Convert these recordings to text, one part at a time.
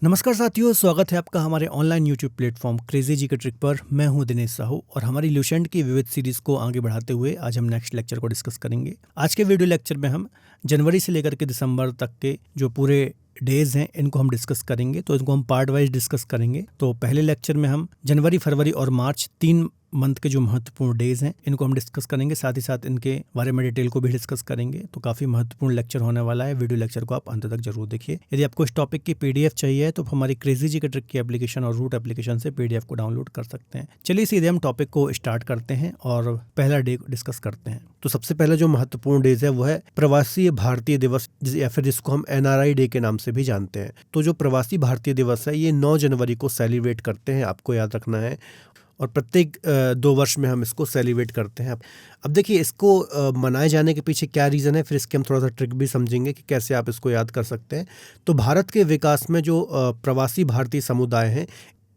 नमस्कार साथियों, स्वागत है आपका हमारे ऑनलाइन यूट्यूब प्लेटफॉर्म क्रेजी जी के ट्रिक पर। मैं हूं दिनेश साहू और हमारी ल्यूसेंट की विविध सीरीज को आगे बढ़ाते हुए आज हम नेक्स्ट लेक्चर को डिस्कस करेंगे। आज के वीडियो लेक्चर में हम जनवरी से लेकर के दिसंबर तक के जो पूरे डेज हैं इनको हम डिस्कस करेंगे। तो इनको हम पार्ट वाइज डिस्कस करेंगे। तो पहले लेक्चर में हम जनवरी, फरवरी और मार्च 3 मंथ के जो महत्वपूर्ण डेज हैं इनको हम डिस्कस करेंगे। साथ ही साथ इनके बारे में डिटेल को भी डिस्कस करेंगे। तो काफ़ी महत्वपूर्ण लेक्चर होने वाला है। वीडियो लेक्चर को आप अंत तक जरूर देखिए। यदि आपको इस टॉपिक की पीडीएफ चाहिए तो हमारी क्रेजी जी के ट्रिक की एप्लीकेशन और रूट एप्लीकेशन से पीडीएफ को डाउनलोड कर सकते हैं। चलिए सीधे हम टॉपिक को स्टार्ट करते हैं और पहला डे डिस्कस करते हैं। तो सबसे पहला जो महत्वपूर्ण डेज है वो है प्रवासी भारतीय दिवस, या फिर जिसको हम एनआरआई डे के नाम से भी जानते हैं। तो जो प्रवासी भारतीय दिवस है ये 9 जनवरी को सेलिब्रेट करते हैं, आपको याद रखना है। और प्रत्येक 2 वर्ष में हम इसको सेलिब्रेट करते हैं। अब देखिए इसको मनाए जाने के पीछे क्या रीज़न है, फिर इसके हम थोड़ा सा ट्रिक भी समझेंगे कि कैसे आप इसको याद कर सकते हैं। तो भारत के विकास में जो प्रवासी भारतीय समुदाय हैं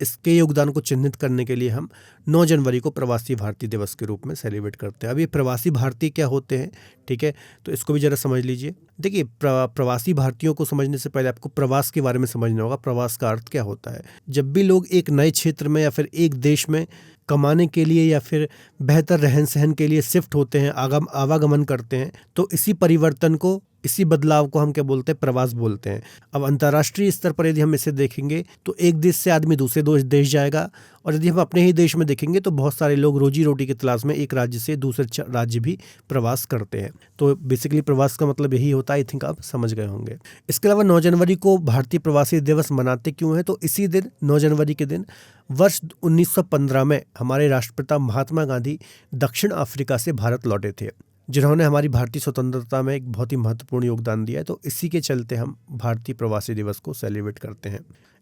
इसके योगदान को चिन्हित करने के लिए हम 9 जनवरी को प्रवासी भारतीय दिवस के रूप में सेलिब्रेट करते हैं। अब ये प्रवासी भारतीय क्या होते हैं, ठीक है, तो इसको भी ज़रा समझ लीजिए। देखिए प्रवासी भारतीयों को समझने से पहले आपको प्रवास के बारे में समझना होगा। प्रवास का अर्थ क्या होता है? जब भी लोग एक नए क्षेत्र में या फिर एक देश में कमाने के लिए या फिर बेहतर रहन सहन के लिए शिफ्ट होते हैं, आवागमन करते हैं, तो इसी परिवर्तन को, इसी बदलाव को हम क्या बोलते हैं? प्रवास बोलते हैं। अब अंतर्राष्ट्रीय स्तर पर यदि हम इसे देखेंगे तो एक देश से आदमी दूसरे देश जाएगा, और यदि हम अपने ही देश में देखेंगे तो बहुत सारे लोग रोजी रोटी की तलाश में एक राज्य से दूसरे राज्य भी प्रवास करते हैं। तो बेसिकली प्रवास का मतलब यही होता है। आई थिंक आप समझ गए होंगे। इसके अलावा 9 जनवरी को भारतीय प्रवासी दिवस मनाते क्यों हैं? तो इसी दिन 9 जनवरी के दिन वर्ष 1915 में हमारे राष्ट्रपिता महात्मा गांधी दक्षिण अफ्रीका से भारत लौटे थे, जिन्होंने हमारी भारतीय स्वतंत्रता में एक बहुत ही महत्वपूर्ण योगदान दिया है। तो इसी के चलते हम भारतीय प्रवासी दिवस को सेलिब्रेट करते हैं।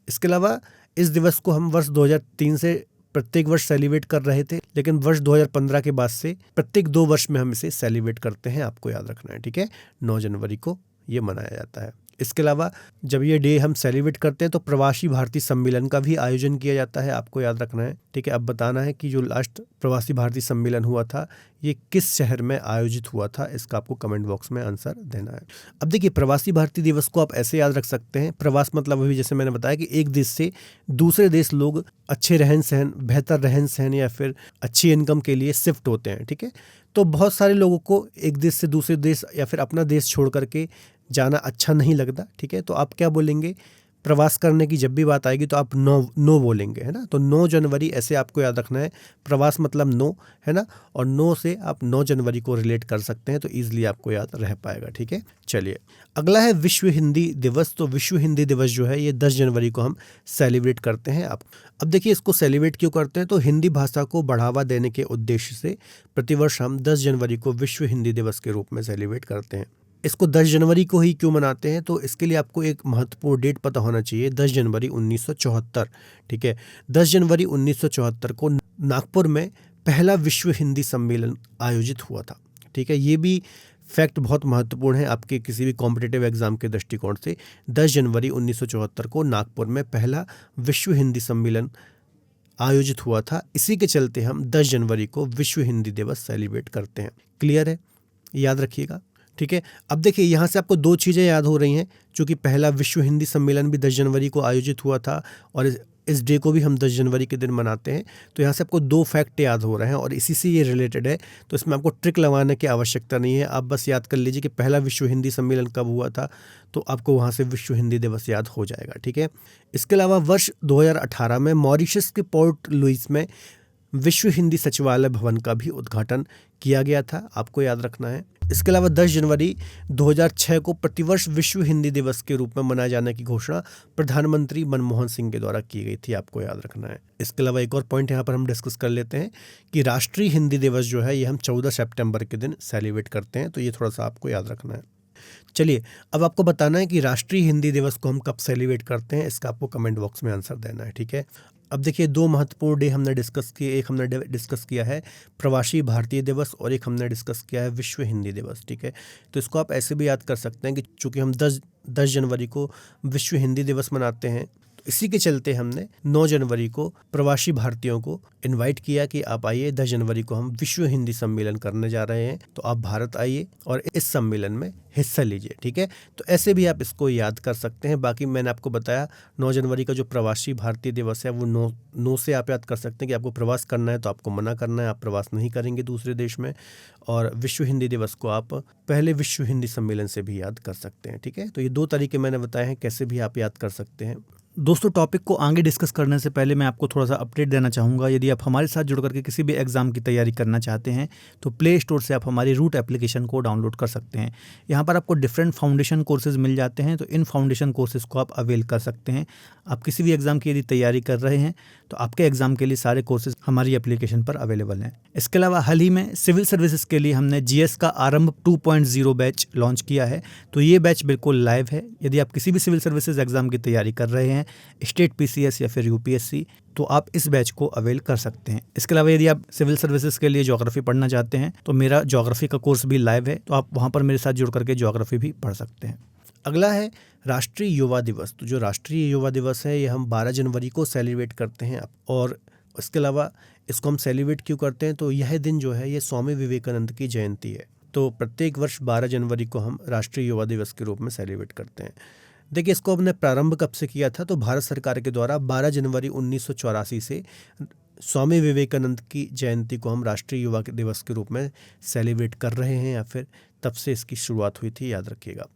इसके अलावा इस दिवस को हम वर्ष 2003 से प्रत्येक वर्ष सेलिब्रेट कर रहे थे, लेकिन वर्ष 2015 के बाद से प्रत्येक 2 वर्ष में हम इसे सेलिब्रेट करते हैं। आपको याद रखना है, ठीक है। 9 जनवरी को ये मनाया जाता है। इसके अलावा जब ये डे हम सेलिब्रेट करते हैं तो प्रवासी भारतीय सम्मेलन का भी आयोजन किया जाता है। आपको याद रखना है, ठीक है। अब बताना है कि जो लास्ट प्रवासी भारतीय सम्मेलन हुआ था ये किस शहर में आयोजित हुआ था, इसका आपको कमेंट बॉक्स में आंसर देना है। अब देखिए प्रवासी भारतीय दिवस को आप ऐसे याद रख सकते हैं। प्रवास मतलब अभी जैसे मैंने बताया कि एक देश से दूसरे देश लोग अच्छे रहन सहन, बेहतर रहन सहन या फिर अच्छी इनकम के लिए शिफ्ट होते हैं, ठीक है। तो बहुत सारे लोगों को एक देश से दूसरे देश या फिर अपना देश छोड़ करके जाना अच्छा नहीं लगता, ठीक है। तो आप क्या बोलेंगे? प्रवास करने की जब भी बात आएगी तो आप नो बोलेंगे, है ना। तो 9 जनवरी ऐसे आपको याद रखना है। प्रवास मतलब नो, है ना, और नो से आप 9 जनवरी को रिलेट कर सकते हैं, तो ईजिली आपको याद रह पाएगा, ठीक है। चलिए अगला है विश्व हिंदी दिवस। तो विश्व हिंदी दिवस जो है ये 10 जनवरी को हम सेलिब्रेट करते हैं। अब देखिए इसको सेलिब्रेट क्यों करते हैं? तो हिंदी भाषा को बढ़ावा देने के उद्देश्य से प्रतिवर्ष हम 10 जनवरी को विश्व हिंदी दिवस के रूप में सेलिब्रेट करते हैं। इसको 10 जनवरी को ही क्यों मनाते हैं? तो इसके लिए आपको एक महत्वपूर्ण डेट पता होना चाहिए। 10 जनवरी 1974, ठीक है। 10 जनवरी 1974 को नागपुर में पहला विश्व हिंदी सम्मेलन आयोजित हुआ था, ठीक है। ये भी फैक्ट बहुत महत्वपूर्ण है आपके किसी भी कॉम्पिटिटिव एग्जाम के दृष्टिकोण से। 10 जनवरी 1974 को नागपुर में पहला विश्व हिंदी सम्मेलन आयोजित हुआ था। इसी के चलते हम 10 जनवरी को विश्व हिंदी दिवस सेलिब्रेट करते हैं। क्लियर है? याद रखिएगा, ठीक है। अब देखिए यहाँ से आपको 2 चीज़ें याद हो रही हैं। चूँकि पहला विश्व हिंदी सम्मेलन भी 10 जनवरी को आयोजित हुआ था और इस डे को भी हम 10 जनवरी के दिन मनाते हैं, तो यहाँ से आपको 2 फैक्ट याद हो रहे हैं और इसी से ये रिलेटेड है। तो इसमें आपको ट्रिक लगाने की आवश्यकता नहीं है। आप बस याद कर लीजिए कि पहला विश्व हिंदी सम्मेलन कब हुआ था, तो आपको वहाँ से विश्व हिंदी दिवस याद हो जाएगा, ठीक है। इसके अलावा वर्ष 2018 में मॉरिशस के पोर्ट लुइस में विश्व हिंदी सचिवालय भवन का भी उद्घाटन किया गया था। आपको याद रखना है। इसके अलावा 10 जनवरी 2006 को प्रतिवर्ष विश्व हिंदी दिवस के रूप में मनाए जाने की घोषणा प्रधानमंत्री मनमोहन सिंह के द्वारा की गई थी। आपको याद रखना है। इसके अलावा एक और पॉइंट यहाँ पर हम डिस्कस कर लेते हैं कि राष्ट्रीय हिंदी दिवस जो है ये हम 14 सितंबर के दिन सेलिब्रेट करते हैं। तो ये थोड़ा सा आपको याद रखना है। चलिए अब आपको बताना है कि राष्ट्रीय हिंदी दिवस को हम कब सेलिब्रेट करते हैं, इसका आपको कमेंट बॉक्स में आंसर देना है, ठीक है। अब देखिए 2 महत्वपूर्ण डे हमने डिस्कस किए। एक हमने डिस्कस किया है प्रवासी भारतीय दिवस और एक हमने डिस्कस किया है विश्व हिंदी दिवस, ठीक है। तो इसको आप ऐसे भी याद कर सकते हैं कि चूँकि हम 10 जनवरी को विश्व हिंदी दिवस मनाते हैं, इसी के चलते हमने 9 जनवरी को प्रवासी भारतीयों को इनवाइट किया कि आप आइए, 10 जनवरी को हम विश्व हिंदी सम्मेलन करने जा रहे हैं, तो आप भारत आइए और इस सम्मेलन में हिस्सा लीजिए। ठीक है, तो ऐसे भी आप इसको याद कर सकते हैं। बाकी मैंने आपको बताया 9 जनवरी का जो प्रवासी भारतीय दिवस है वो 9 से आप याद कर सकते हैं कि आपको प्रवास करना है तो आपको मना करना है, आप प्रवास नहीं करेंगे दूसरे देश में। और विश्व हिंदी दिवस को आप पहले विश्व हिंदी सम्मेलन से भी याद कर सकते हैं। ठीक है, तो ये 2 तरीके मैंने बताए हैं कैसे भी आप याद कर सकते हैं। दोस्तों, टॉपिक को आगे डिस्कस करने से पहले मैं आपको थोड़ा सा अपडेट देना चाहूँगा। यदि आप हमारे साथ जुड़ करके किसी भी एग्ज़ाम की तैयारी करना चाहते हैं तो प्ले स्टोर से आप हमारी रूट एप्लीकेशन को डाउनलोड कर सकते हैं। यहाँ पर आपको डिफरेंट फाउंडेशन कोर्सेज मिल जाते हैं, तो इन फाउंडेशन कोर्सेज को आप अवेल कर सकते हैं। आप किसी भी एग्ज़ाम की यदि तैयारी कर रहे हैं तो आपके एग्ज़ाम के लिए सारे कोर्सेज हमारी एप्लीकेशन पर अवेलेबल हैं। इसके अलावा हाल ही में सिविल सर्विसेज के लिए हमने जीएस का आरंभ 2.0 बैच लॉन्च किया है, तो ये बैच बिल्कुल लाइव है। यदि आप किसी भी सिविल सर्विसेज एग्ज़ाम की तैयारी कर रहे हैं, स्टेट पीसीएस या फिर यूपीएससी, तो आप इस बैच को अवेल कर सकते हैं। इसके अलावा यदि आप सिविल सर्विसेज के लिए ज्योग्राफी पढ़ना चाहते हैं तो मेरा ज्योग्राफी का कोर्स भी लाइव है, तो आप वहाँ पर मेरे साथ जुड़ करके ज्योग्राफी भी पढ़ सकते हैं। अगला है राष्ट्रीय युवा दिवस। तो जो राष्ट्रीय युवा दिवस है ये हम 12 जनवरी को सेलिब्रेट करते हैं। और इसके अलावा इसको हम सेलिब्रेट क्यों करते हैं, तो यह दिन जो है ये स्वामी विवेकानंद की जयंती है, तो प्रत्येक वर्ष 12 जनवरी को हम राष्ट्रीय युवा दिवस के रूप में सेलिब्रेट करते हैं। देखिए, इसको हमने प्रारंभ कब से किया था, तो भारत सरकार के द्वारा 12 जनवरी 1984 से स्वामी विवेकानंद की जयंती को हम राष्ट्रीय युवा दिवस के रूप में सेलिब्रेट कर रहे हैं, या फिर तब से इसकी शुरुआत हुई थी, याद रखिएगा।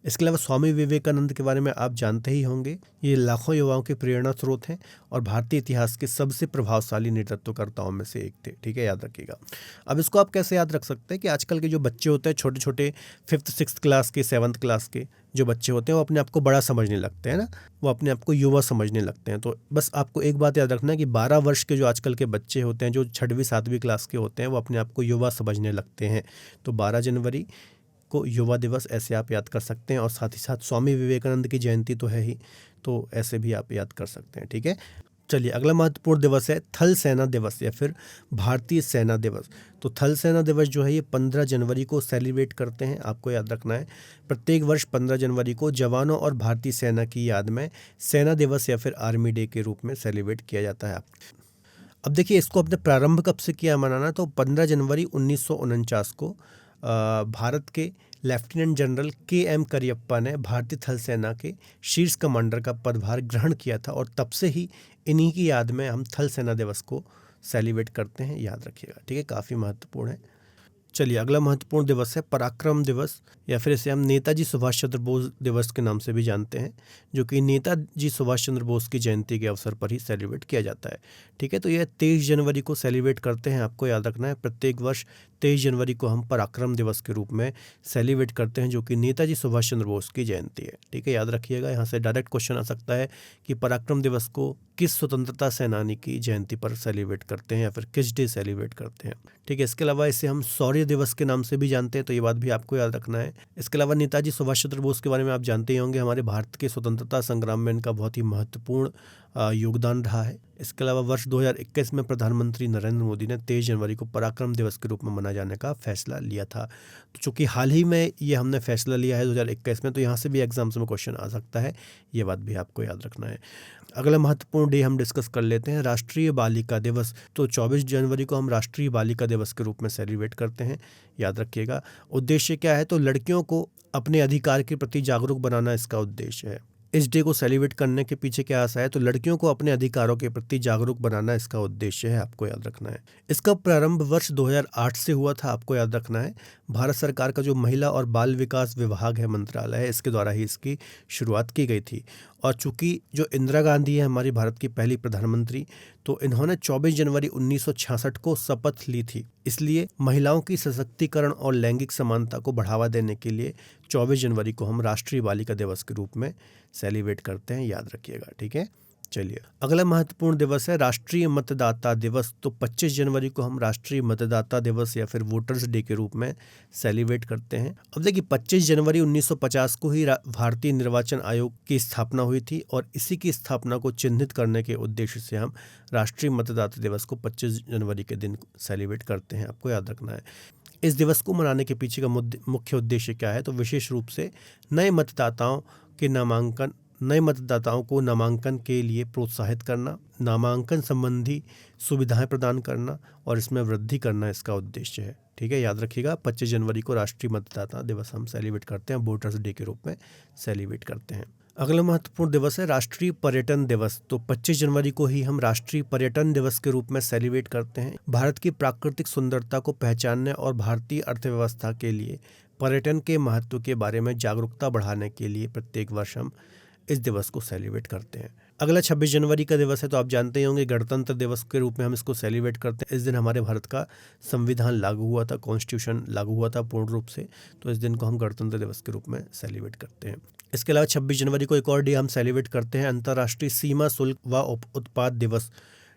इसके अलावा स्वामी विवेकानंद के बारे में आप जानते ही होंगे, ये लाखों युवाओं के प्रेरणा स्रोत हैं और भारतीय इतिहास के सबसे प्रभावशाली नेतृत्वकर्ताओं में से एक थे। ठीक है, याद रखिएगा। अब इसको आप कैसे याद रख सकते हैं कि आजकल के जो बच्चे होते हैं, छोटे छोटे 5th 6th क्लास के, 7th क्लास के जो बच्चे होते हैं, वो अपने आप को बड़ा समझने लगते हैं ना, वो अपने आप को युवा समझने लगते हैं। तो बस आपको एक बात याद रखना है कि 12 वर्ष के जो आजकल के बच्चे होते हैं, जो 6वीं 7वीं क्लास के होते हैं, वो अपने आप को युवा समझने लगते हैं। तो 12 जनवरी को युवा दिवस ऐसे आप याद कर सकते हैं, और साथ ही साथ स्वामी विवेकानंद की जयंती तो है ही, तो ऐसे भी आप याद कर सकते हैं। ठीक है, चलिए अगला महत्वपूर्ण दिवस है थल सेना दिवस या फिर भारतीय सेना दिवस। तो थल सेना दिवस जो है ये 15 जनवरी को सेलिब्रेट करते हैं। आपको याद रखना है प्रत्येक वर्ष 15 जनवरी को जवानों और भारतीय सेना की याद में सेना दिवस या फिर आर्मी डे के रूप में सेलिब्रेट किया जाता है। अब देखिए, इसको अपने प्रारंभ कब से किया मनाना, तो 15 जनवरी 1949 को भारत के लेफ्टिनेंट जनरल के.एम. करियप्पा ने भारतीय थल सेना के शीर्ष कमांडर का पदभार ग्रहण किया था, और तब से ही इन्हीं की याद में हम थल सेना दिवस को सेलिब्रेट करते हैं, याद रखिएगा। ठीक है, काफ़ी महत्वपूर्ण है। चलिए अगला महत्वपूर्ण दिवस है पराक्रम दिवस, या फिर इसे हम नेताजी सुभाष चंद्र बोस दिवस के नाम से भी जानते हैं, जो कि नेताजी सुभाष चंद्र बोस की जयंती के अवसर पर ही सेलिब्रेट किया जाता है। ठीक है, तो यह 23 जनवरी को सेलिब्रेट करते हैं। आपको याद रखना है प्रत्येक वर्ष 23 जनवरी को हम पराक्रम दिवस के रूप में सेलिब्रेट करते हैं, जो कि नेताजी सुभाष चंद्र बोस की जयंती है। ठीक है, याद रखिएगा। यहाँ से डायरेक्ट क्वेश्चन आ सकता है कि पराक्रम दिवस को किस स्वतंत्रता सेनानी की जयंती पर सेलिब्रेट करते हैं, या फिर किस डे सेलिब्रेट करते हैं। ठीक है, इसके अलावा इसे हम शौर्य दिवस के नाम से भी जानते हैं, तो ये बात भी आपको याद रखना है। इसके अलावा नेताजी सुभाष चंद्र बोस के बारे में आप जानते ही होंगे, हमारे भारत के स्वतंत्रता संग्राम में इनका बहुत ही महत्वपूर्ण योगदान रहा है। इसके अलावा वर्ष 2021 में प्रधानमंत्री नरेंद्र मोदी ने 23 जनवरी को पराक्रम दिवस के रूप में मनाए जाने का फैसला लिया था। तो चूँकि हाल ही में ये हमने फैसला लिया है 2021 में, तो यहाँ से भी एग्जाम्स में क्वेश्चन आ सकता है, ये बात भी आपको याद रखना है। अगला महत्वपूर्ण डे हम डिस्कस कर लेते हैं राष्ट्रीय बालिका दिवस। तो 24 जनवरी को हम राष्ट्रीय बालिका दिवस के रूप में सेलिब्रेट करते हैं, याद रखिएगा। उद्देश्य क्या है, तो लड़कियों को अपने अधिकार के प्रति जागरूक बनाना इसका उद्देश्य है। इस डे को सेलिब्रेट करने के पीछे क्या आशा है, तो लड़कियों को अपने अधिकारों के प्रति जागरूक बनाना इसका उद्देश्य है, आपको याद रखना है। इसका प्रारंभ वर्ष 2008 से हुआ था, आपको याद रखना है। भारत सरकार का जो महिला और बाल विकास विभाग है, मंत्रालय है, इसके द्वारा ही इसकी शुरुआत की गई थी। और चूंकि जो इंदिरा गांधी है हमारी भारत की पहली प्रधानमंत्री, तो इन्होंने 24 जनवरी 1966 को शपथ ली थी, इसलिए महिलाओं की सशक्तिकरण और लैंगिक समानता को बढ़ावा देने के लिए 24 जनवरी को हम राष्ट्रीय बालिका दिवस के रूप में सेलिब्रेट करते हैं, याद रखिएगा। ठीक है, चलिए अगला महत्वपूर्ण दिवस है राष्ट्रीय मतदाता दिवस। तो 25 जनवरी को हम राष्ट्रीय मतदाता दिवस या फिर वोटर्स डे के रूप में सेलिब्रेट करते हैं। अब देखिए 25 जनवरी 1950 को ही भारतीय निर्वाचन आयोग की स्थापना हुई थी, और इसी की स्थापना को चिन्हित करने के उद्देश्य से हम राष्ट्रीय मतदाता दिवस को 25 जनवरी के दिन सेलिब्रेट करते हैं, आपको याद रखना है। इस दिवस को मनाने के पीछे का मुख्य उद्देश्य क्या है, तो विशेष रूप से नए मतदाताओं के नामांकन नए मतदाताओं को नामांकन के लिए प्रोत्साहित करना, नामांकन संबंधी सुविधाएं प्रदान करना और इसमें वृद्धि करना इसका उद्देश्य है। ठीक है, याद रखिएगा 25 जनवरी को राष्ट्रीय मतदाता दिवस हम सेलिब्रेट करते हैं, वोटर्स डे के रूप में सेलिब्रेट करते हैं। अगला महत्वपूर्ण दिवस है राष्ट्रीय पर्यटन दिवस। तो 25 जनवरी को ही हम राष्ट्रीय पर्यटन दिवस के रूप में सेलिब्रेट करते हैं। भारत की प्राकृतिक सुंदरता को पहचानने और भारतीय अर्थव्यवस्था के लिए पर्यटन के महत्व के बारे में जागरूकता बढ़ाने के लिए प्रत्येक वर्ष हम इस दिवस को सेलिब्रेट करते हैं। अगला 26 जनवरी का दिवस है, तो आप जानते ही होंगे गणतंत्र दिवस के रूप में हम इसको सेलिब्रेट करते हैं। इस दिन हमारे भारत का संविधान लागू हुआ था, कॉन्स्टिट्यूशन लागू हुआ था पूर्ण रूप से, तो इस दिन को हम गणतंत्र दिवस के रूप में सेलिब्रेट करते हैं। इसके अलावा 26 जनवरी को एक और डे हम सेलिब्रेट करते हैं, अंतर्राष्ट्रीय सीमा शुल्क व उत्पाद दिवस।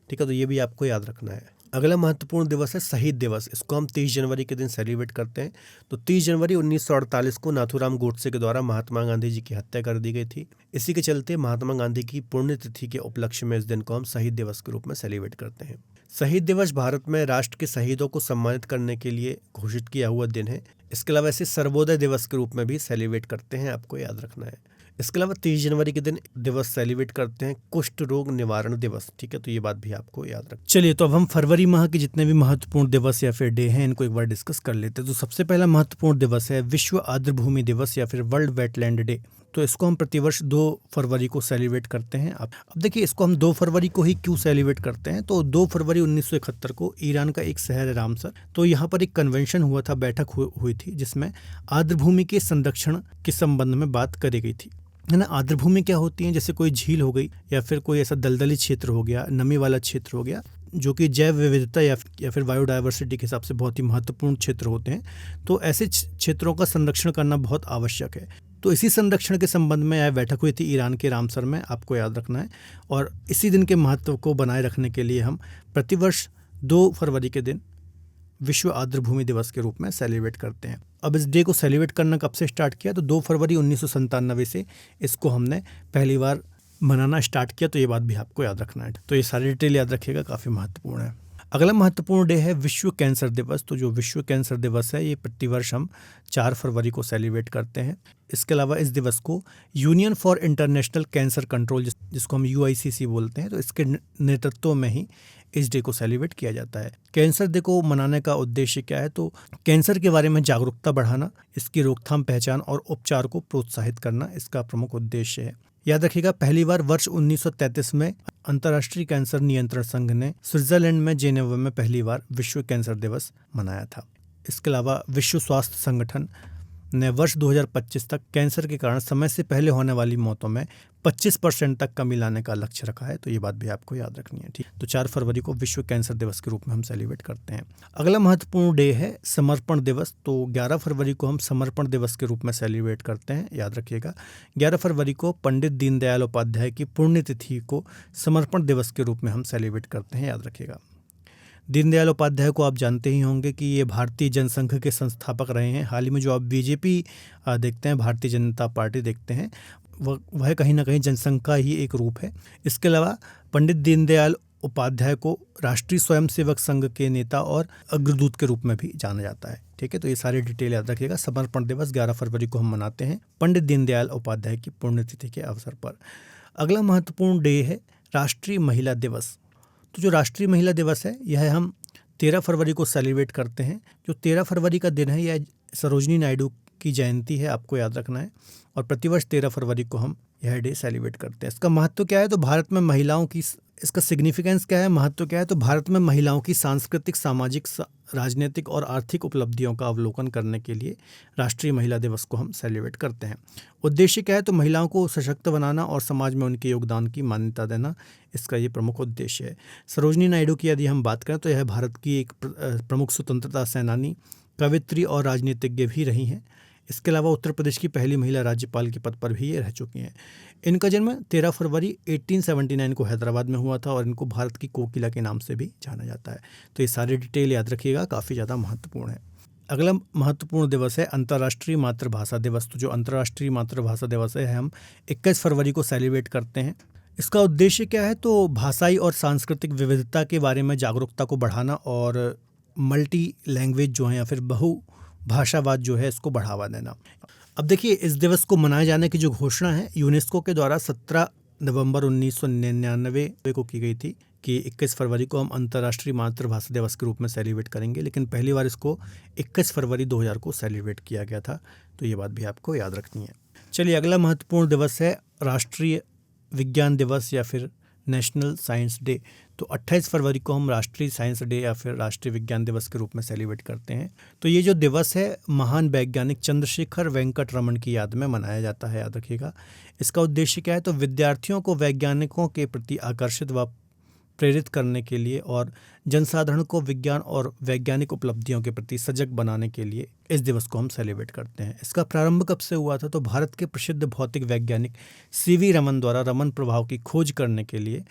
ठीक है, तो ये भी आपको याद रखना है। अगला महत्वपूर्ण दिवस है शहीद दिवस। इसको हम 30 जनवरी के दिन सेलिब्रेट करते हैं। तो 30 जनवरी 1948 को नाथूराम गोडसे के द्वारा महात्मा गांधी जी की हत्या कर दी गई थी। इसी के चलते महात्मा गांधी की पुण्यतिथि के उपलक्ष्य में इस दिन को हम शहीद दिवस के रूप में सेलिब्रेट करते हैं। शहीद दिवस भारत में राष्ट्र के शहीदों को सम्मानित करने के लिए घोषित किया हुआ दिन है। इसके अलावा इसे सर्वोदय दिवस के रूप में भी सेलिब्रेट करते हैं, आपको याद रखना है। इसके अलावा 30 जनवरी के दिन दिवस सेलिब्रेट करते हैं कुष्ठ रोग निवारण दिवस। ठीक है, तो ये बात भी आपको याद रख। चलिए, तो अब हम फरवरी माह के जितने भी महत्वपूर्ण दिवस या फिर डे हैं इनको एक बार डिस्कस कर लेते हैं। तो सबसे पहला महत्वपूर्ण दिवस है विश्व आर्द्र भूमि दिवस या फिर वर्ल्ड वेटलैंड डे। तो इसको हम प्रतिवर्ष 2 फरवरी को सेलिब्रेट करते हैं। अब देखिए, इसको हम 2 फरवरी को ही क्यों सेलिब्रेट करते हैं। तो 2 फरवरी 1971 को ईरान का एक शहर है रामसर, तो यहाँ पर एक कन्वेंशन हुआ था, बैठक हुई थी, जिसमें आर्द्र भूमि के संरक्षण के संबंध में बात करी गई थी, है ना। आर्द्र भूमि क्या होती है, जैसे कोई झील हो गई या फिर कोई ऐसा दलदली क्षेत्र हो गया, नमी वाला क्षेत्र हो गया, जो कि जैव विविधता या फिर बायोडायवर्सिटी के हिसाब से बहुत ही महत्वपूर्ण क्षेत्र होते हैं। तो ऐसे क्षेत्रों का संरक्षण करना बहुत आवश्यक है। तो इसी संरक्षण के संबंध में यह बैठक हुई थी ईरान के रामसर में, आपको याद रखना है। और इसी दिन के महत्व को बनाए रखने के लिए हम प्रतिवर्ष 2 फरवरी के दिन विश्व आर्द्र भूमि दिवस के रूप में सेलिब्रेट करते हैं। अब इस डे को सेलिब्रेट करना कब से स्टार्ट किया, तो 2 फरवरी 1997 से इसको हमने पहली बार मनाना स्टार्ट किया। तो ये बात भी आपको याद रखना है। तो ये सारी डिटेल याद रखिएगा, काफ़ी महत्वपूर्ण है। अगला महत्वपूर्ण डे है विश्व कैंसर दिवस। तो जो विश्व कैंसर दिवस है ये प्रतिवर्ष हम 4 फरवरी को सेलिब्रेट करते हैं। इसके अलावा इस दिवस को union for international cancer control, जिसको हम UICC बोलते हैं, तो इसके नेतृत्व में ही इस डे को सेलिब्रेट किया जाता है। कैंसर डे को मनाने का उद्देश्य क्या है, तो कैंसर के बारे में जागरूकता बढ़ाना, इसकी रोकथाम, पहचान और उपचार को प्रोत्साहित करना इसका प्रमुख उद्देश्य है। याद रखिएगा, पहली बार वर्ष 1933 में अंतर्राष्ट्रीय कैंसर नियंत्रण संघ ने स्विट्जरलैंड में जेनेवा में पहली बार विश्व कैंसर दिवस मनाया था। इसके अलावा विश्व स्वास्थ्य संगठन ने वर्ष 2025 तक कैंसर के कारण समय से पहले होने वाली मौतों में 25% तक कमी लाने का लक्ष्य रखा है। तो ये बात भी आपको याद रखनी है। ठीक, तो 4 फरवरी को विश्व कैंसर दिवस के रूप में हम सेलिब्रेट करते हैं। अगला महत्वपूर्ण डे है समर्पण दिवस। तो 11 फरवरी को हम समर्पण दिवस के रूप में सेलिब्रेट करते हैं। याद रखिएगा, 11 फरवरी को पंडित दीनदयाल उपाध्याय की पुण्यतिथि को समर्पण दिवस के रूप में हम सेलिब्रेट करते हैं। याद रखिएगा, दीनदयाल उपाध्याय को आप जानते ही होंगे कि ये भारतीय जनसंघ के संस्थापक रहे हैं। हाल ही में जो आप BJP देखते हैं, भारतीय जनता पार्टी देखते हैं, वह कहीं ना कहीं जनसंघ का ही एक रूप है। इसके अलावा पंडित दीनदयाल उपाध्याय को राष्ट्रीय स्वयंसेवक संघ के नेता और अग्रदूत के रूप में भी जाना जाता है। ठीक है, तो ये सारी डिटेल याद रखिएगा। समर्पण दिवस 11 फरवरी को हम मनाते हैं पंडित दीनदयाल उपाध्याय की पुण्यतिथि के अवसर पर। अगला महत्वपूर्ण डे है राष्ट्रीय महिला दिवस। तो जो राष्ट्रीय महिला दिवस है यह हम 13 फरवरी को सेलिब्रेट करते हैं। जो 13 फरवरी का दिन है यह सरोजनी नायडू की जयंती है, आपको याद रखना है। और प्रतिवर्ष 13 फरवरी को हम यह डे सेलिब्रेट करते हैं। इसका महत्व क्या है, तो भारत में महिलाओं की, इसका सिग्निफिकेंस क्या है, महत्व क्या है, तो भारत में महिलाओं की सांस्कृतिक, सामाजिक, राजनीतिक और आर्थिक उपलब्धियों का अवलोकन करने के लिए राष्ट्रीय महिला दिवस को हम सेलिब्रेट करते हैं। उद्देश्य क्या है, तो महिलाओं को सशक्त बनाना और समाज में उनके योगदान की मान्यता देना, इसका ये प्रमुख उद्देश्य है। सरोजनी नायडू की यदि हम बात करें तो यह भारत की एक प्रमुख स्वतंत्रता सेनानी, कवित्री और राजनीतिज्ञ भी रही हैं। इसके अलावा उत्तर प्रदेश की पहली महिला राज्यपाल के पद पर भी ये रह चुकी हैं। इनका जन्म 13 फरवरी 1879 को हैदराबाद में हुआ था और इनको भारत की कोकिला के नाम से भी जाना जाता है। तो ये सारी डिटेल याद रखिएगा, काफ़ी ज़्यादा महत्वपूर्ण है। अगला महत्वपूर्ण दिवस है अंतर्राष्ट्रीय मातृभाषा दिवस। तो जो अंतर्राष्ट्रीय मातृभाषा दिवस है हम 21 फरवरी को सेलिब्रेट करते हैं। इसका उद्देश्य क्या है, तो भाषाई और सांस्कृतिक विविधता के बारे में जागरूकता को बढ़ाना और मल्टी लैंग्वेज जो है या फिर बहु भाषावाद जो है इसको बढ़ावा देना। अब देखिए, इस दिवस को मनाए जाने की जो घोषणा है यूनेस्को के द्वारा 17 नवंबर 1999 को की गई थी कि 21 फरवरी को हम अंतर्राष्ट्रीय मातृभाषा दिवस के रूप में सेलिब्रेट करेंगे, लेकिन पहली बार इसको 21 फरवरी 2000 को सेलिब्रेट किया गया था। तो ये बात भी आपको याद रखनी है। चलिए, अगला महत्वपूर्ण दिवस है राष्ट्रीय विज्ञान दिवस या फिर नेशनल साइंस डे। तो 28 फरवरी को हम राष्ट्रीय साइंस डे या फिर राष्ट्रीय विज्ञान दिवस के रूप में सेलिब्रेट करते हैं। तो ये जो दिवस है महान वैज्ञानिक चंद्रशेखर वेंकट रमन की याद में मनाया जाता है, याद रखिएगा। इसका उद्देश्य क्या है? तो विद्यार्थियों को वैज्ञानिकों के प्रति आकर्षित व प्रेरित करने के लिए और जनसाधारण को विज्ञान और वैज्ञानिक उपलब्धियों के प्रति सजग बनाने के लिए इस दिवस को हम सेलिब्रेट करते हैं। इसका प्रारंभ कब से हुआ था? तो भारत के प्रसिद्ध भौतिक वैज्ञानिक सीवी रमन द्वारा रमन प्रभाव की खोज करने के लिए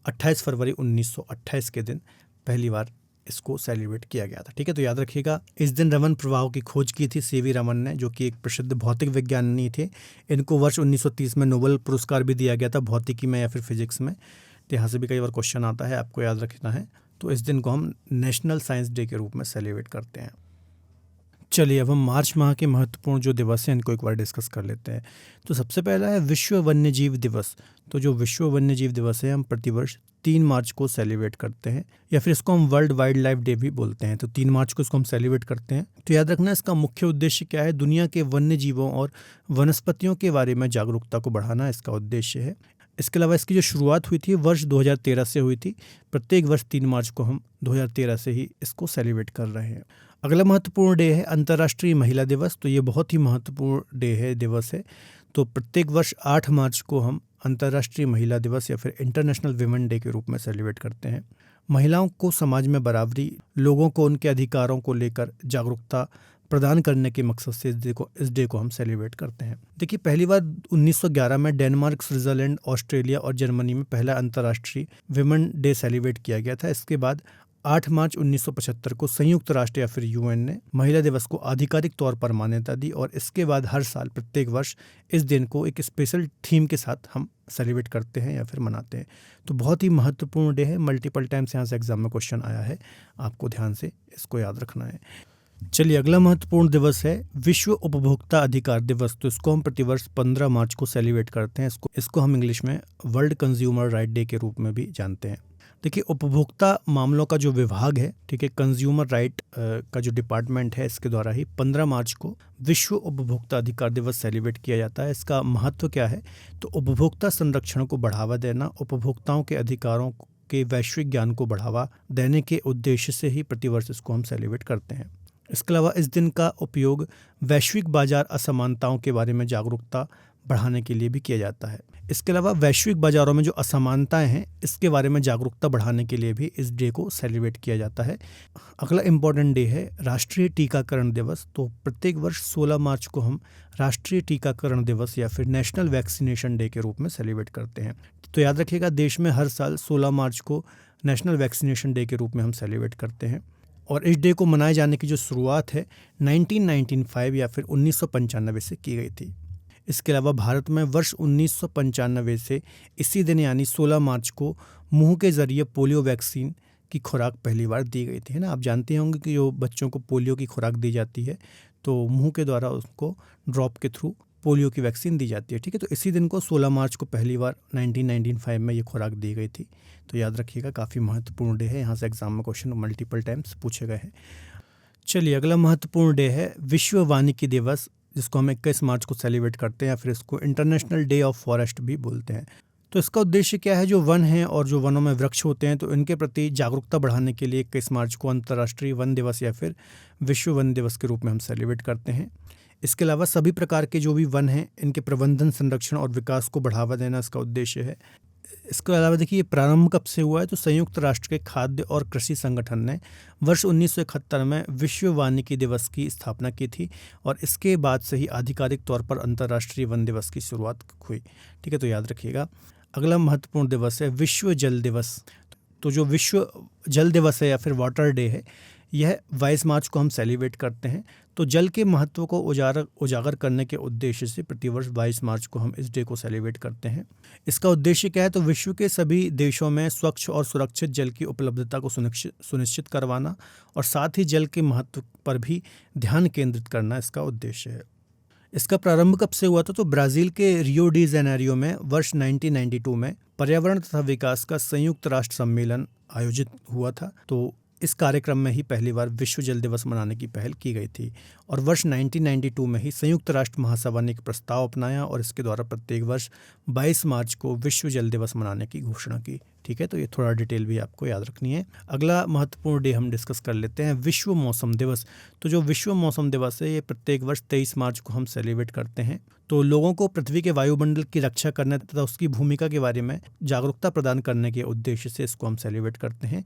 28 फरवरी 1928 के दिन पहली बार इसको सेलिब्रेट किया गया था। ठीक है, तो याद रखिएगा, इस दिन रमन प्रभाव की खोज की थी सीवी रमन ने, जो कि एक प्रसिद्ध भौतिक विज्ञानी थे। इनको वर्ष 1930 में नोबेल पुरस्कार भी दिया गया था भौतिकी में या फिर फिजिक्स में। तो यहाँ से भी कई बार क्वेश्चन आता है, आपको याद रखना है। तो इस दिन को हम नेशनल साइंस डे के रूप में सेलिब्रेट करते हैं। चलिए, अब हम मार्च माह के महत्वपूर्ण जो दिवस हैं इनको एक बार डिस्कस कर लेते हैं। तो सबसे पहला है विश्व वन्यजीव दिवस। तो जो विश्व वन्यजीव दिवस है हम प्रतिवर्ष 3 मार्च को सेलिब्रेट करते हैं, या फिर इसको हम वर्ल्ड वाइल्ड लाइफ डे भी बोलते हैं। तो 3 मार्च को इसको हम सेलिब्रेट करते हैं। तो याद रखना, इसका मुख्य उद्देश्य क्या है? दुनिया के वन्य जीवों और वनस्पतियों के बारे में जागरूकता को बढ़ाना इसका उद्देश्य है। इसके अलावा इसकी जो शुरुआत हुई थी वर्ष 2013 से हुई थी। प्रत्येक वर्ष 3 मार्च को हम 2013 से ही इसको सेलिब्रेट कर रहे हैं। अगला महत्वपूर्ण डे है अंतर्राष्ट्रीय महिला दिवस। तो ये बहुत ही महत्वपूर्ण डे है, दिवस है। तो प्रत्येक वर्ष 8 मार्च को हम अंतर्राष्ट्रीय महिला दिवस या फिर इंटरनेशनल विमेन डे के रूप में सेलिब्रेट करते हैं। महिलाओं को समाज में बराबरी, लोगों को उनके अधिकारों को लेकर जागरूकता प्रदान करने के मकसद से इस डे को हम सेलिब्रेट करते हैं। देखिए, पहली बार 1911 में डेनमार्क, स्विट्जरलैंड, ऑस्ट्रेलिया और जर्मनी में पहला अंतर्राष्ट्रीय विमेन डे सेलिब्रेट किया गया था। इसके बाद 8 मार्च 1975 को संयुक्त राष्ट्र या फिर यूएन ने महिला दिवस को आधिकारिक तौर पर मान्यता दी, और इसके बाद हर साल प्रत्येक वर्ष इस दिन को एक स्पेशल थीम के साथ हम सेलिब्रेट करते हैं या फिर मनाते हैं। तो बहुत ही महत्वपूर्ण डे है। मल्टीपल टाइम्स यहाँ से एग्जाम में क्वेश्चन आया है, आपको ध्यान से इसको याद रखना है। चलिए, अगला महत्वपूर्ण दिवस है विश्व उपभोक्ता अधिकार दिवस। तो इसको हम प्रतिवर्ष 15 मार्च को सेलिब्रेट करते हैं। इसको हम इंग्लिश में वर्ल्ड कंज्यूमर राइट डे के रूप में भी जानते हैं। देखिए, उपभोक्ता मामलों का जो विभाग है, ठीक है, कंज्यूमर राइट का जो डिपार्टमेंट है, इसके द्वारा ही 15 मार्च को विश्व उपभोक्ता अधिकार दिवस सेलिब्रेट किया जाता है। इसका महत्व क्या है? तो उपभोक्ता संरक्षण को बढ़ावा देना, उपभोक्ताओं के अधिकारों के वैश्विक ज्ञान को बढ़ावा देने के उद्देश्य से ही प्रतिवर्ष इसको हम सेलिब्रेट करते हैं। इसके अलावा इस दिन का उपयोग वैश्विक बाजार असमानताओं के बारे में जागरूकता बढ़ाने के लिए भी किया जाता है। इसके अलावा वैश्विक बाजारों में जो असमानताएं हैं, इसके बारे में जागरूकता बढ़ाने के लिए भी इस डे को सेलिब्रेट किया जाता है। अगला इम्पॉर्टेंट डे है राष्ट्रीय टीकाकरण दिवस। तो प्रत्येक वर्ष 16 मार्च को हम राष्ट्रीय टीकाकरण दिवस या फिर नेशनल वैक्सीनेशन डे के रूप में सेलिब्रेट करते हैं। तो याद रखिएगा, देश में हर साल 16 मार्च को नेशनल वैक्सीनेशन डे के रूप में हम सेलिब्रेट करते हैं। और इस डे को मनाए जाने की जो शुरुआत है 1995 या फिर 1995 से की गई थी। इसके अलावा भारत में वर्ष 1995 से इसी दिन यानी 16 मार्च को मुंह के जरिए पोलियो वैक्सीन की खुराक पहली बार दी गई थी, है ना। आप जानते होंगे कि जो बच्चों को पोलियो की खुराक दी जाती है तो मुंह के द्वारा उसको ड्रॉप के थ्रू पोलियो की वैक्सीन दी जाती है, ठीक है। तो इसी दिन को 16 मार्च को पहली बार 1995 में ये खुराक दी गई थी। तो याद रखिएगा, काफ़ी महत्वपूर्ण डे है। यहाँ से एग्जाम में क्वेश्चन मल्टीपल टाइम्स पूछे गए हैं। चलिए, अगला महत्वपूर्ण डे है विश्व वानिकी दिवस, जिसको हम 21 मार्च को सेलिब्रेट करते हैं, या फिर इसको इंटरनेशनल डे ऑफ फॉरेस्ट भी बोलते हैं। तो इसका उद्देश्य क्या है? जो वन हैं और जो वनों में वृक्ष होते हैं, तो इनके प्रति जागरूकता बढ़ाने के लिए 21 मार्च को अंतर्राष्ट्रीय वन दिवस या फिर विश्व वन दिवस के रूप में हम सेलिब्रेट करते हैं। इसके अलावा सभी प्रकार के जो भी वन हैं, इनके प्रबंधन, संरक्षण और विकास को बढ़ावा देना इसका उद्देश्य है। इसके अलावा देखिए, ये प्रारंभ कब से हुआ है? तो संयुक्त राष्ट्र के खाद्य और कृषि संगठन ने वर्ष 1971 में विश्व वानिकी दिवस की स्थापना की थी, और इसके बाद से ही आधिकारिक तौर पर अंतर्राष्ट्रीय वन दिवस की शुरुआत हुई, ठीक है। तो याद रखिएगा। अगला महत्वपूर्ण दिवस है विश्व जल दिवस। तो जो विश्व जल दिवस है या फिर वाटर डे है, यह 22 मार्च को हम सेलिब्रेट करते हैं। तो जल के महत्व को उजागर करने के उद्देश्य से प्रतिवर्ष 22 मार्च को हम इस डे को सेलिब्रेट करते हैं। इसका उद्देश्य क्या है? तो विश्व के सभी देशों में स्वच्छ और सुरक्षित जल की उपलब्धता को सुनिश्चित करवाना, और साथ ही जल के महत्व पर भी ध्यान केंद्रित करना इसका उद्देश्य है। इसका प्रारंभ कब से हुआ था? तो ब्राज़ील के रियो डी जेनेरियो में वर्ष 1992 में पर्यावरण तथा विकास का संयुक्त राष्ट्र सम्मेलन आयोजित हुआ था। तो इस कार्यक्रम में ही पहली बार विश्व जल दिवस मनाने की पहल की गई थी और वर्ष 1992 में ही संयुक्त राष्ट्र महासभा ने एक प्रस्ताव अपनाया और इसके द्वारा प्रत्येक वर्ष 22 मार्च को विश्व जल दिवस मनाने की घोषणा की। ठीक है, तो ये थोड़ा डिटेल भी आपको याद रखनी है। अगला महत्वपूर्ण डे हम डिस्कस कर लेते हैं, विश्व मौसम दिवस। तो जो विश्व मौसम दिवस है ये प्रत्येक वर्ष 23 मार्च को हम सेलिब्रेट करते हैं। तो लोगों को पृथ्वी के वायुमंडल की रक्षा करने तथा उसकी भूमिका के बारे में जागरूकता प्रदान करने के उद्देश्य से इसको हम सेलिब्रेट करते हैं।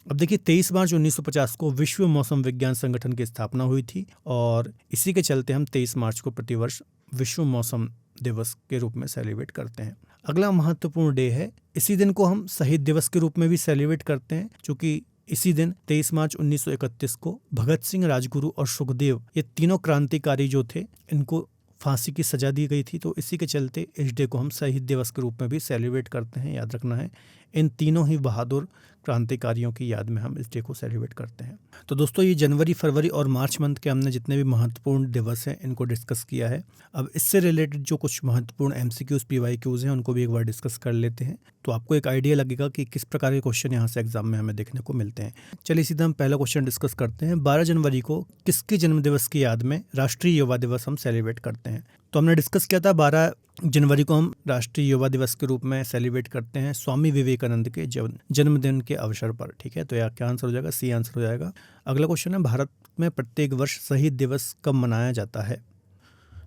अब देखिए 23 मार्च 1950 को विश्व मौसम विज्ञान संगठन की स्थापना हुई थी और इसी के चलते हम 23 मार्च को प्रतिवर्ष विश्व मौसम दिवस के रूप में सेलिब्रेट करते हैं। अगला महत्वपूर्ण डे है, इसी दिन को हम शहीद दिवस के रूप में भी सेलिब्रेट करते हैं, क्योंकि इसी दिन 23 मार्च 1931 को भगत सिंह, राजगुरु और सुखदेव ये तीनों क्रांतिकारी जो थे इनको फांसी की सजा दी गई थी। तो इसी के चलते इस डे को हम शहीद दिवस के रूप में भी सेलिब्रेट करते हैं, याद रखना है। इन तीनों ही बहादुर क्रांतिकारियों की याद में हम इस डे को सेलिब्रेट करते हैं। तो दोस्तों ये जनवरी, फरवरी और मार्च मंथ के हमने जितने भी महत्वपूर्ण दिवस हैं इनको डिस्कस किया है। अब इससे रिलेटेड जो कुछ महत्वपूर्ण MCQs, PYQs हैं उनको भी एक बार डिस्कस कर लेते हैं, तो आपको एक आइडिया लगेगा कि किस प्रकार के क्वेश्चन यहाँ से एग्जाम में हमें देखने को मिलते हैं। चलिए सीधा हम पहला क्वेश्चन डिस्कस करते हैं। 12 जनवरी को किसके जन्मदिवस की याद में राष्ट्रीय युवा दिवस हम सेलिब्रेट करते हैं? तो हमने डिस्कस किया था 12 जनवरी को हम राष्ट्रीय युवा दिवस के रूप में सेलिब्रेट करते हैं स्वामी विवेकानंद के जन्मदिन के अवसर पर। ठीक है, तो यहाँ क्या आंसर हो जाएगा? सी आंसर हो जाएगा। अगला क्वेश्चन है, भारत में प्रत्येक वर्ष शहीद दिवस कब मनाया जाता है?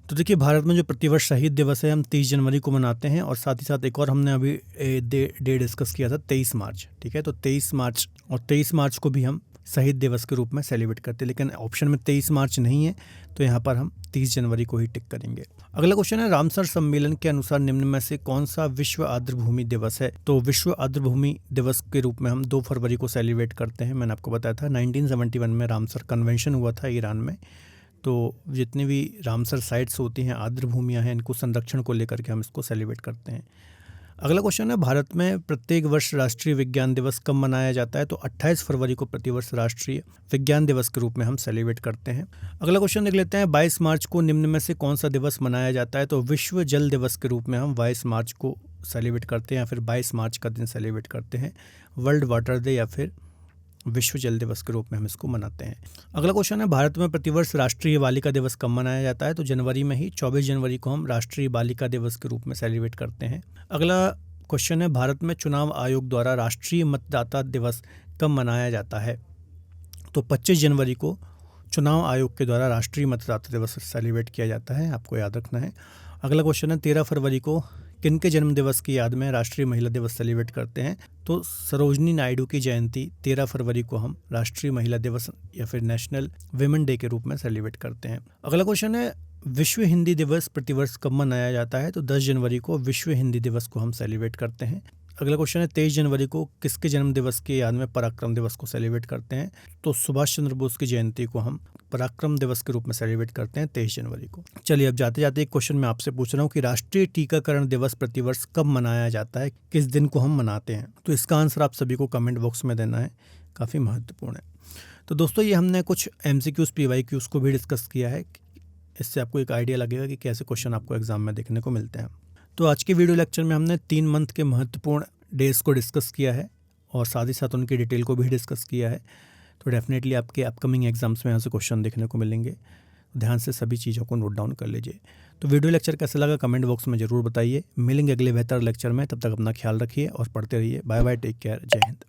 तो देखिए भारत में जो प्रतिवर्ष शहीद दिवस है हम 30 जनवरी को मनाते हैं और साथ ही साथ एक और हमने अभी डे डिस्कस किया था 23 मार्च। ठीक है, तो 23 मार्च और 23 मार्च को भी हम शहीद दिवस के रूप में सेलिब्रेट करते हैं, लेकिन ऑप्शन में 23 मार्च नहीं है तो यहाँ पर हम 30 जनवरी को ही टिक करेंगे। अगला क्वेश्चन है, रामसर सम्मेलन के अनुसार निम्न में से कौन सा विश्व आर्द्रभूमि दिवस है? तो विश्व आर्द्रभूमि दिवस के रूप में हम 2 फरवरी को सेलिब्रेट करते हैं। मैंने आपको बताया था 1971 में रामसर कन्वेंशन हुआ था ईरान में। तो जितनी भी रामसर साइट्स होती हैं, आर्द्रभूमियाँ हैं, इनको संरक्षण को लेकर के हम इसको सेलिब्रेट करते हैं। अगला क्वेश्चन है, भारत में प्रत्येक वर्ष राष्ट्रीय विज्ञान दिवस कब मनाया जाता है? तो 28 फरवरी को प्रतिवर्ष राष्ट्रीय विज्ञान दिवस के रूप में हम सेलिब्रेट करते हैं। अगला क्वेश्चन देख लेते हैं, 22 मार्च को निम्न में से कौन सा दिवस मनाया जाता है? तो विश्व जल दिवस के रूप में हम 22 मार्च को सेलिब्रेट करते हैं या फिर 22 मार्च का दिन सेलिब्रेट करते हैं। वर्ल्ड वाटर डे या फिर विश्व जल दिवस के रूप में हम इसको मनाते हैं। अगला क्वेश्चन है, भारत में प्रतिवर्ष राष्ट्रीय बालिका दिवस कब मनाया जाता है? तो जनवरी में ही 24 जनवरी को हम राष्ट्रीय बालिका दिवस के रूप में सेलिब्रेट करते हैं। अगला क्वेश्चन है, भारत में चुनाव आयोग द्वारा राष्ट्रीय मतदाता दिवस कब मनाया जाता है? तो 25 जनवरी को चुनाव आयोग के द्वारा राष्ट्रीय मतदाता दिवस सेलिब्रेट किया जाता है, आपको याद रखना है। अगला क्वेश्चन है, 13 फरवरी को किनके जन्म दिवस की याद में राष्ट्रीय महिला दिवस सेलिब्रेट करते हैं? तो सरोजनी नायडू की जयंती 13 फरवरी को हम राष्ट्रीय महिला दिवस या फिर नेशनल विमेन डे के रूप में सेलिब्रेट करते हैं। अगला क्वेश्चन है, विश्व हिंदी दिवस प्रतिवर्ष कब मनाया जाता है? तो 10 जनवरी को विश्व हिंदी दिवस को हम सेलिब्रेट करते हैं। अगला क्वेश्चन है, 23 जनवरी को किसके जन्म दिवस की याद में पराक्रम दिवस को सेलिब्रेट करते हैं? तो सुभाष चंद्र बोस की जयंती को हम पराक्रम दिवस के रूप में सेलिब्रेट करते हैं 23 जनवरी को। चलिए अब जाते जाते एक क्वेश्चन मैं आपसे पूछ रहा हूँ कि राष्ट्रीय टीकाकरण दिवस प्रतिवर्ष कब मनाया जाता है, किस दिन को हम मनाते हैं? तो इसका आंसर आप सभी को कमेंट बॉक्स में देना है, काफ़ी महत्वपूर्ण है। तो दोस्तों ये हमने कुछ MCQs, PYQs को भी डिस्कस किया है, इससे आपको एक आइडिया लगेगा कि कैसे क्वेश्चन आपको एग्जाम में देखने को मिलते हैं। तो आज के वीडियो लेक्चर में हमने 3 मंथ के महत्वपूर्ण डेज को डिस्कस किया है और साथ ही साथ उनकी डिटेल को भी डिस्कस किया है। तो डेफिनेटली आपके अपकमिंग एग्जाम्स में यहाँ से क्वेश्चन देखने को मिलेंगे, ध्यान से सभी चीज़ों को नोट डाउन कर लीजिए। तो वीडियो लेक्चर कैसा लगा कमेंट बॉक्स में ज़रूर बताइए। मिलेंगे अगले बेहतर लेक्चर में, तब तक अपना ख्याल रखिए और पढ़ते रहिए। बाय बाय, टेक केयर, जय हिंद।